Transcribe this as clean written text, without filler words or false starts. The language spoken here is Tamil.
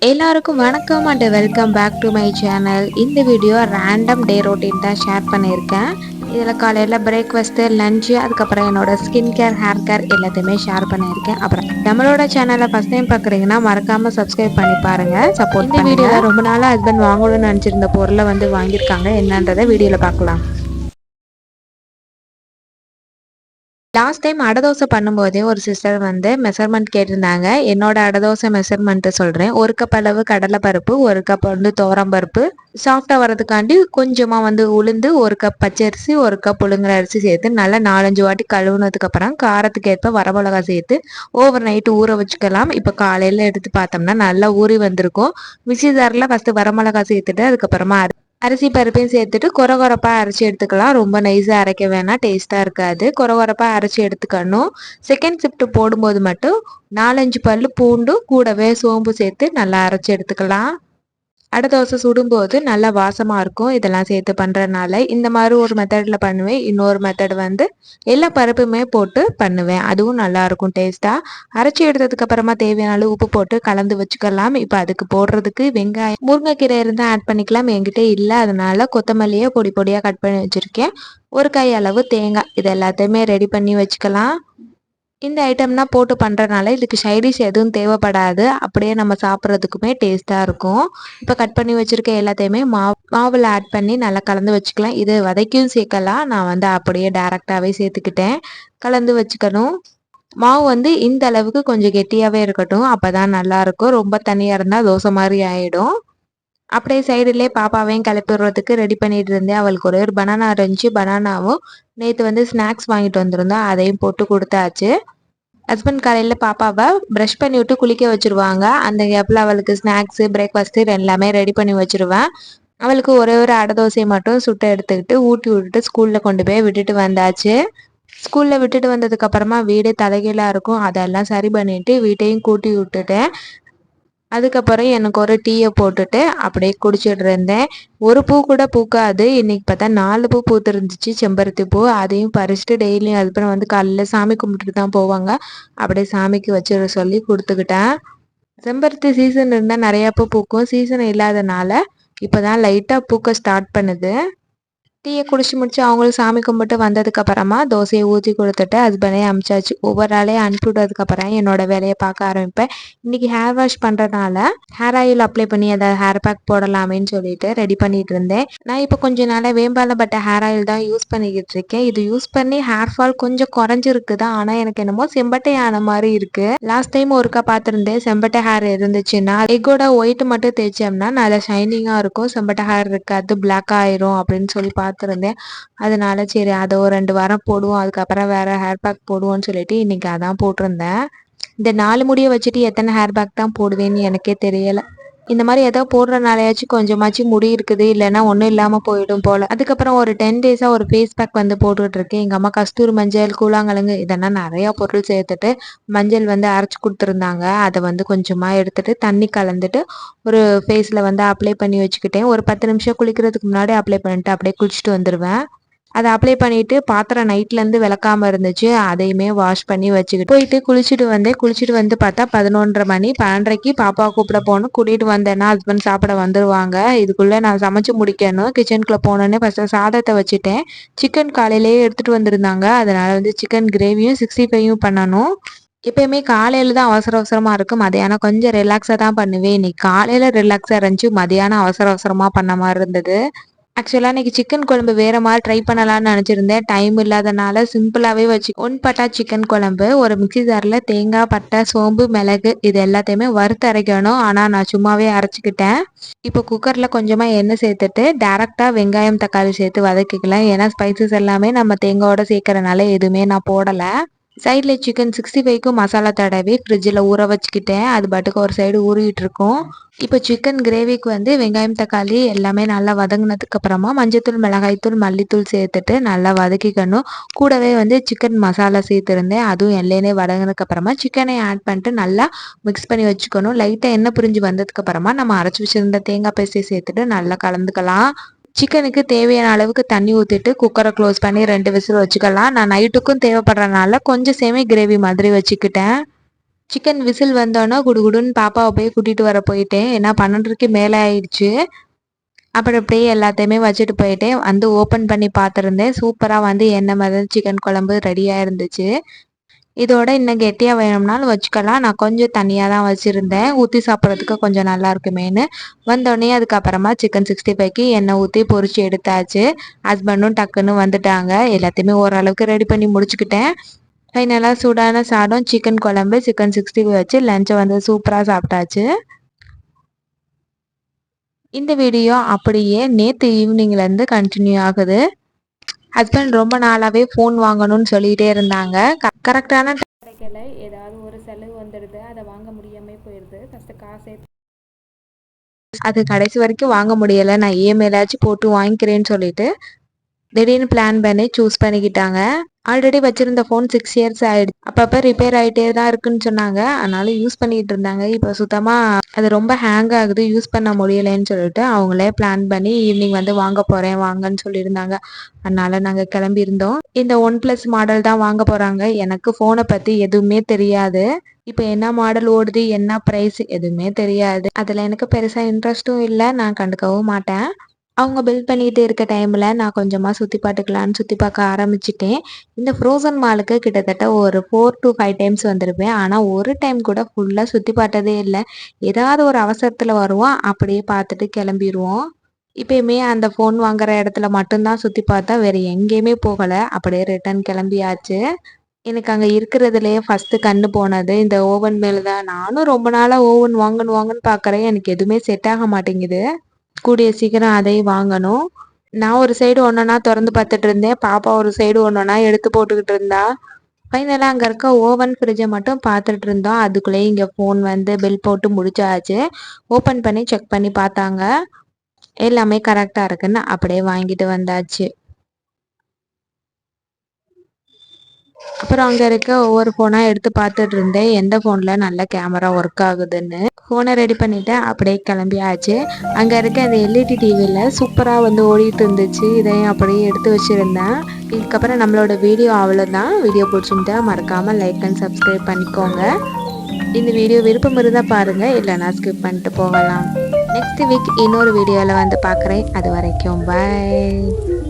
எல்லாருக்கும் வணக்கம் and welcome back to my channel. இந்த வீடியோ ரேண்டம் டே ரொட்டீன் தான் ஷேர் பண்ணியிருக்கேன். இதில் காலையில் பிரேக்ஃபாஸ்ட்டு, லஞ்சு, அதுக்கப்புறம் என்னோட ஸ்கின் கேர், ஹேர் கேர் எல்லாத்தையுமே ஷேர் பண்ணியிருக்கேன். அப்புறம் நம்மளோட சேனலை ஃபஸ்ட் டைம் பார்க்குறீங்கன்னா மறக்காமல் சப்ஸ்கிரைப் பண்ணி பாருங்கள், சப்போர்ட். இந்த வீடியோவில் ரொம்ப நாளாக ஹஸ்பண்ட் வாங்கணும்னு நினச்சிருந்த பொருளை வாங்கியிருக்காங்க. என்னன்றதை வீடியோவில் பார்க்கலாம். லாஸ்ட் டைம் அடை தோசை பண்ணும்போதே ஒரு சிஸ்டர் மெஷர்மெண்ட் கேட்டிருந்தாங்க. என்னோட அடை தோசை மெஷர்மெண்ட்டு சொல்கிறேன். 1 கப் அளவு கடலைப்பருப்பு, 1 கப் துவரம்பருப்பு, சாஃப்டாக வரதுக்காண்டி கொஞ்சமாக உளுந்து, 1 கப் பச்சரிசி, 1 கப் புழுங்கல் அரிசி சேர்த்து நல்லா 4-5 வாட்டி கழுவுனதுக்கப்புறம் காரத்துக்கு ஏற்ப வரமிளகா சேர்த்து ஓவர் நைட்டு ஊற வச்சுக்கலாம். இப்போ காலையில் எடுத்து பார்த்தோம்னா நல்லா ஊறி வந்திருக்கும். மிக்ஸி ஜாரில் ஃபஸ்ட்டு வரமிளகா சேர்த்துட்டு அதுக்கப்புறமா அரிசி பருப்பையும் சேர்த்துட்டு கொரகொரப்பாக அரைச்சி எடுத்துக்கலாம். ரொம்ப நைஸாக அரைக்க வேணாம், டேஸ்ட்டாக இருக்காது. கொரகொரப்பாக அரைச்சி எடுத்துக்கணும். செகண்ட் ஷிஃப்ட் போடும்போது மட்டும் 4-5 பல்லு பூண்டு கூடவே சோம்பு சேர்த்து நல்லா அரைச்சி எடுத்துக்கலாம். அடை தோசை சுடும்போது நல்லா வாசமாக இருக்கும். இதெல்லாம் சேர்த்து பண்ணுறதுனால இந்த மாதிரி ஒரு மெத்தடில் பண்ணுவேன். இன்னொரு மெத்தட் எல்லா பருப்புமே போட்டு பண்ணுவேன். அதுவும் நல்லாயிருக்கும் டேஸ்ட்டாக. அரைச்சி எடுத்ததுக்கப்புறமா தேவையான அளவு உப்பு போட்டு கலந்து வச்சுக்கலாம். இப்போ அதுக்கு போடுறதுக்கு வெங்காயம், முருங்கைக்கீரை இருந்தால் ஆட் பண்ணிக்கலாம். என்கிட்ட இல்லை, அதனால கொத்தமல்லியை பொடி பொடியாக கட் பண்ணி வச்சுருக்கேன். ஒரு கை அளவு தேங்காய், இது எல்லாத்தையுமே ரெடி பண்ணி வச்சுக்கலாம். இந்த ஐட்டம்னா போட்டு பண்ணுறனால இதுக்கு சைடிஷ் எதுவும் தேவைப்படாது. அப்படியே நம்ம சாப்பிட்றதுக்குமே டேஸ்ட்டாக இருக்கும். இப்போ கட் பண்ணி வச்சுருக்க எல்லாத்தையுமே மாவில் ஆட் பண்ணி நல்லா கலந்து வச்சுக்கலாம். இது வதக்கியும் சேர்க்கலாம். நான் அப்படியே டேரெக்டாகவே சேர்த்துக்கிட்டேன். கலந்து வச்சுக்கணும். மாவு இந்த அளவுக்கு கொஞ்சம் கெட்டியாகவே இருக்கட்டும், அப்போ தான் நல்லாயிருக்கும். ரொம்ப தண்ணியாக இருந்தால் தோசை மாதிரி ஆகிடும். அப்படியே சைடுலேயே பாப்பாவையும் கிளப்பி விடுறதுக்கு ரெடி பண்ணிட்டு இருந்தேன். அவளுக்கு ஒரே ஒரு பனானா இருந்துச்சு. பனானாவும் நேற்று ஸ்நாக்ஸ் வாங்கிட்டு வந்திருந்தோம், அதையும் போட்டு கொடுத்தாச்சு. ஹஸ்பண்ட் காலையில் பாப்பாவை ப்ரஷ் பண்ணி விட்டு குளிக்க வச்சுருவாங்க. அந்த கேப்பில் அவளுக்கு ஸ்நாக்ஸு, பிரேக்ஃபாஸ்ட்டு எல்லாமே ரெடி பண்ணி வச்சுருவேன். அவளுக்கு ஒரே ஒரு அடை தோசையை மட்டும் சுட்டு எடுத்துக்கிட்டு ஊட்டி விட்டுட்டு ஸ்கூலில் கொண்டு போய் விட்டுட்டு வந்தாச்சு. ஸ்கூலில் விட்டுட்டு வந்ததுக்கப்புறமா வீடு தலைகீழாக இருக்கும், அதெல்லாம் சரி பண்ணிவிட்டு வீட்டையும் கூட்டி விட்டுட்டேன். அதுக்கப்புறம் எனக்கு ஒரு டீயை போட்டுட்டு அப்படியே குடிச்சிட்டு இருந்தேன். ஒரு பூ கூட பூக்காது. இன்னைக்கு பார்த்தா 4 பூ பூத்துருந்துச்சு, செம்பருத்தி பூ. அதையும் பறிச்சுட்டு டெய்லியும் அதுக்கப்புறம் காலையில் சாமி கும்பிட்டுட்டு தான் போவாங்க. அப்படியே சாமிக்கு வச்சிட சொல்லி கொடுத்துக்கிட்டேன். செம்பருத்தி சீசன் இருந்தால் நிறையா பூ பூக்கும். சீசன் இல்லாதனால இப்போ தான் லைட்டாக பூக்க ஸ்டார்ட் பண்ணுது. டீயை குடிச்சு முடிச்சு அவங்களும் சாமி கும்பிட்டு வந்ததுக்கப்புறமா தோசையை ஊற்றி கொடுத்துட்டு ஹஸ்பண்டே அமிச்சாச்சு. ஒவ்வொரு ஆளையும் அனுப்பி விட்டதுக்கப்புறம் என்னோட வேலையை பார்க்க ஆரம்பிப்பேன். இன்றைக்கி ஹேர் வாஷ் பண்ணுறதுனால ஹேர் ஆயில் அப்ளை பண்ணி அதை ஹேர் பேக் போடலாமேன்னு சொல்லிட்டு ரெடி பண்ணிட்டு இருந்தேன். நான் இப்போ கொஞ்ச நாளாக வேம்பாலப்பட்ட ஹேர் ஆயில் தான் யூஸ் பண்ணிக்கிட்டு இருக்கேன். இது யூஸ் பண்ணி ஹேர் ஃபால் கொஞ்சம் குறைஞ்சிருக்கு தான், ஆனால் எனக்கு என்னமோ செம்பட்டை ஆன மாதிரி இருக்குது. லாஸ்ட் டைம் ஒருக்கா பார்த்துருந்தேன், செம்பட்டை ஹேர் இருந்துச்சுன்னா எக்கோட ஒயிட் மட்டும் தேய்ச்சோம்னா நல்லா ஷைனிங்காக இருக்கும், செம்பட்டை ஹேர் இருக்காது, பிளாக் ஆயிரும் அப்படின்னு சொல்லி பார்த்துருந்தேன். அதனால சரி அதை ஒரு 2 வாரம் போடுவோம், அதுக்கப்புறம் வேறு ஹேர் பேக் போடுவோன்னு சொல்லிட்டு இன்றைக்கி அதான் போட்டிருந்தேன். இந்த 4 முடியை வச்சுட்டு எத்தனை ஹேர் பேக் தான் போடுவேன்னு எனக்கே தெரியலை. இந்த மாதிரி ஏதோ போடுறனாலையாச்சும் கொஞ்சமாச்சும் முடி இருக்குது, இல்லைன்னா ஒன்றும் இல்லாமல் போயிடும் போல். அதுக்கப்புறம் ஒரு 10 டேஸாக ஒரு ஃபேஸ் பேக் போட்டுட்ருக்கேன். எங்கள் அம்மா கஸ்தூரி மஞ்சள், கூழாங்கழுங்கு இதெல்லாம் நிறையா பொருள் சேர்த்துட்டு மஞ்சள் அரைச்சி கொடுத்துருந்தாங்க. அதை கொஞ்சமாக எடுத்துகிட்டு தண்ணி கலந்துட்டு ஒரு ஃபேஸில் அப்ளை பண்ணி வச்சுக்கிட்டேன். ஒரு 10 நிமிஷம் குளிக்கிறதுக்கு முன்னாடி அப்ளை பண்ணிட்டு அப்படியே குளிச்சுட்டு வந்துடுவேன். அதை அப்ளை பண்ணிவிட்டு பாத்திரம் நைட்லேருந்து விளக்காமல் இருந்துச்சு, அதையுமே வாஷ் பண்ணி வச்சுக்கிட்டு போயிட்டு குளிச்சுட்டு வந்தேன். குளிச்சுட்டு வந்து பார்த்தா 11:30 மணி. 12:30க்கு பாப்பாவை கூப்பிட போகணும். கூட்டிகிட்டு வந்தேன்னா ஹஸ்பண்ட் சாப்பிட வந்துடுவாங்க. இதுக்குள்ளே நான் சமைச்சு முடிக்கணும். கிச்சனுக்குள்ளே போனோன்னே ஃபஸ்ட்டு சாதத்தை வச்சுட்டேன். சிக்கன் காலையிலேயே எடுத்துகிட்டு வந்திருந்தாங்க, அதனால் சிக்கன் கிரேவியும் 65யும் பண்ணணும். எப்பயுமே காலையில் தான் அவசர அவசரமாக இருக்கும், மதியானம் கொஞ்சம் ரிலாக்ஸாக தான் பண்ணுவேன். இன்னைக்கு காலையில் ரிலாக்ஸாக இருந்துச்சு, மதியானம் அவசர அவசரமாக பண்ண மாதிரி இருந்தது. ஆக்சுவலாக இன்றைக்கி சிக்கன் குழம்பு வேறு மாதிரி ட்ரை பண்ணலான்னு நினச்சிருந்தேன். டைம் இல்லாதனால சிம்பிளாகவே வச்சு 1 பட்டா சிக்கன் குழம்பு. ஒரு மிக்ஸி ஜாரில் தேங்காய், பட்டை, சோம்பு, மிளகு இது எல்லாத்தையுமே வறுத்து அரைக்கணும். ஆனால் நான் சும்மாவே அரைச்சிக்கிட்டேன். இப்போ குக்கரில் கொஞ்சமாக எண்ணெய் சேர்த்துட்டு டேரெக்டாக வெங்காயம், தக்காளி சேர்த்து வதக்கிக்கலாம். ஏன்னா ஸ்பைசஸ் எல்லாமே நம்ம தேங்காயோட சேர்க்கறனால எதுவுமே நான் போடலை. சைடில் சிக்கன் 65க்கும் மசாலா தடவி ஃப்ரிட்ஜில் ஊற வச்சுக்கிட்டேன். அது பாட்டுக்கு ஒரு சைடு ஊறிட்டு இருக்கும். இப்போ சிக்கன் கிரேவிக்கு வெங்காயம், தக்காளி எல்லாமே நல்லா வதங்கினதுக்கப்புறமா மஞ்சத்தூள், மிளகாய்த்தூள், மல்லித்தூள் சேர்த்துட்டு நல்லா வதக்கிக்கணும். கூடவே சிக்கன் மசாலா சேர்த்துருந்தேன். அதுவும் எல்லையிலே வதங்கினதுக்கப்புறமா சிக்கனை ஆட் பண்ணிட்டு நல்லா மிக்ஸ் பண்ணி வச்சுக்கணும். லைட்டாக எண்ணெய் பிரிஞ்சு வந்ததுக்கப்புறமா நம்ம அரைச்சி வச்சுருந்த தேங்காய் பேஸ்ட்டை சேர்த்துட்டு நல்லா கலந்துக்கலாம். சிக்கனுக்கு தேவையான அளவுக்கு தண்ணி ஊற்றிட்டு குக்கரை க்ளோஸ் பண்ணி 2 விசில் வச்சுக்கலாம். நான் நைட்டுக்கும் தேவைப்படுறதுனால கொஞ்சம் செமி கிரேவி மாதிரி வச்சுக்கிட்டேன். சிக்கன் விசில் வந்தோன்னா குடுகுடுன்னு பாப்பாவை போய் கூட்டிட்டு வர போயிட்டேன். ஏன்னா 12க்கு மேலே ஆயிடுச்சு. அப்புறம் அப்படியே எல்லாத்தையுமே வச்சுட்டு போயிட்டேன். வந்து ஓப்பன் பண்ணி பார்த்துருந்தேன். சூப்பராக வந்து எண்ணெய் மிதந்த சிக்கன் குழம்பு ரெடியாக இருந்துச்சு. இதோட இன்னும் கெட்டியாக வேணும்னாலும் வச்சுக்கலாம். நான் கொஞ்சம் தனியாக தான் வச்சுருந்தேன். ஊற்றி சாப்பிட்றதுக்கு கொஞ்சம் நல்லா இருக்குமேன்னு. வந்தோடனே அதுக்கப்புறமா சிக்கன் 65க்கு எண்ணெய் ஊற்றி பொரிச்சு எடுத்தாச்சு. ஹஸ்பண்டும் டக்குன்னு வந்துட்டாங்க. எல்லாத்தையுமே ஓரளவுக்கு ரெடி பண்ணி முடிச்சுக்கிட்டேன். ஃபைனலாக சூடான சாதம், சிக்கன் குழம்பு, சிக்கன் 65 வச்சு லஞ்சை வந்து சூப்பராக சாப்பிட்டாச்சு. இந்த வீடியோ அப்படியே நேற்று ஈவினிங்லேருந்து கண்டினியூ ஆகுது. ஹஸ்பண்ட் ரொம்ப நாளாகவே ஃபோன் வாங்கணும்னு சொல்லிகிட்டே இருந்தாங்க. கரெக்டான கிடைக்கல. ஏதாவது ஒரு செலவு வந்துடுது, அதை வாங்க முடியாமல் போயிடுது. ஃபஸ்ட்டு காசே அது கடைசி வரைக்கும் வாங்க முடியலை. நான் இஎம்ஐலாச்சும் போட்டு வாங்கிக்கிறேன்னு சொல்லிட்டு திடீர்னு பிளான் பண்ணி சூஸ் பண்ணிக்கிட்டாங்க. ஆல்ரெடி வச்சிருந்த ஃபோன் 6 இயர்ஸ் ஆயிடுச்சு. அப்பப்போ ரிப்பேர் ஆகிட்டே தான் இருக்குன்னு சொன்னாங்க. அதனால யூஸ் பண்ணிக்கிட்டு இருந்தாங்க. இப்போ சுத்தமாக அது ரொம்ப ஹேங் ஆகுது, யூஸ் பண்ண முடியலைன்னு சொல்லிட்டு அவங்களே பிளான் பண்ணி ஈவினிங் வந்து வாங்க போகிறேன் வாங்கன்னு சொல்லியிருந்தாங்க. அதனால நாங்கள் கிளம்பியிருந்தோம். இந்த OnePlus மாடல் தான் வாங்க போகிறாங்க. எனக்கு ஃபோனை பற்றி எதுவுமே தெரியாது. இப்போ என்ன மாடல் ஓடுது, என்ன ப்ரைஸ் எதுவுமே தெரியாது. அதில் எனக்கு பெருசாக இன்ட்ரெஸ்ட்டும் இல்லை, நான் கண்டுக்கவும் மாட்டேன். அவங்க பில்ட் பண்ணிட்டு இருக்க டைமில் நான் கொஞ்சமாக சுற்றி பார்த்துக்கலான்னு சுற்றி பார்க்க ஆரம்பிச்சிட்டேன். இந்த ஃப்ரோசன் மாலுக்கு கிட்டத்தட்ட ஒரு 4 to 5 டைம்ஸ் வந்திருப்பேன். ஆனால் ஒரு டைம் கூட ஃபுல்லாக சுற்றி பார்த்ததே இல்லை. ஏதாவது ஒரு அவசரத்தில் வருவோம், அப்படியே பார்த்துட்டு கிளம்பிடுவோம். இப்போயுமே அந்த ஃபோன் வாங்குற இடத்துல மட்டும்தான் சுற்றி பார்த்தா, வேறு எங்கேயுமே போகலை. அப்படியே ரிட்டர்ன் கிளம்பியாச்சு. எனக்கு அங்கே இருக்கிறதுலையே ஃபஸ்ட்டு கண்ணு போனது இந்த ஓவன் மேலே தான். நானும் ரொம்ப நாளாக ஓவன் வாங்கன்னு பார்க்குறேன். எனக்கு எதுவுமே செட் ஆக மாட்டேங்குது. கூடிய சீக்கிரம் அதையும் வாங்கணும். நான் ஒரு சைடு ஒன்றொன்னா திறந்து பார்த்துட்டு இருந்தேன். பாப்பா ஒரு சைடு ஒன்றொன்னா எடுத்து போட்டுக்கிட்டு இருந்தா. ஃபைனலாக அங்கே இருக்க ஓவன் ஃப்ரிட்ஜை மட்டும் பார்த்துட்டு இருந்தோம். அதுக்குள்ளேயே இங்கே ஃபோன் வந்து பில் போட்டு முடிச்சாச்சு. ஓப்பன் பண்ணி செக் பண்ணி பார்த்தாங்க. எல்லாமே கரெக்டாக இருக்குன்னு அப்படியே வாங்கிட்டு வந்தாச்சு. அப்புறம் அங்கே இருக்க ஒவ்வொரு ஃபோனாக எடுத்து பார்த்துட்டு இருந்தேன், எந்த ஃபோனில் நல்ல கேமரா ஒர்க் ஆகுதுன்னு. ஃபோனை ரெடி பண்ணிவிட்டு அப்படியே கிளம்பியாச்சு. அங்கே இருக்க அந்த எல்இடி டிவியில் சூப்பராக வந்து ஓடிட்டு இருந்துச்சு. இதையும் அப்படியே எடுத்து வச்சுருந்தேன். இதுக்கப்புறம் நம்மளோட வீடியோ அவ்வளோதான். வீடியோ பிடிச்சிருந்தா மறக்காமல் லைக் அண்ட் சப்ஸ்கிரைப் பண்ணிக்கோங்க. இந்த வீடியோ விருப்பம் இருந்தால் பாருங்கள், இல்லைனா ஸ்கிப் பண்ணிட்டு போகலாம். நெக்ஸ்ட் வீக் இன்னொரு வீடியோவில் வந்து பார்க்குறேன். அது வரைக்கும் பாய்.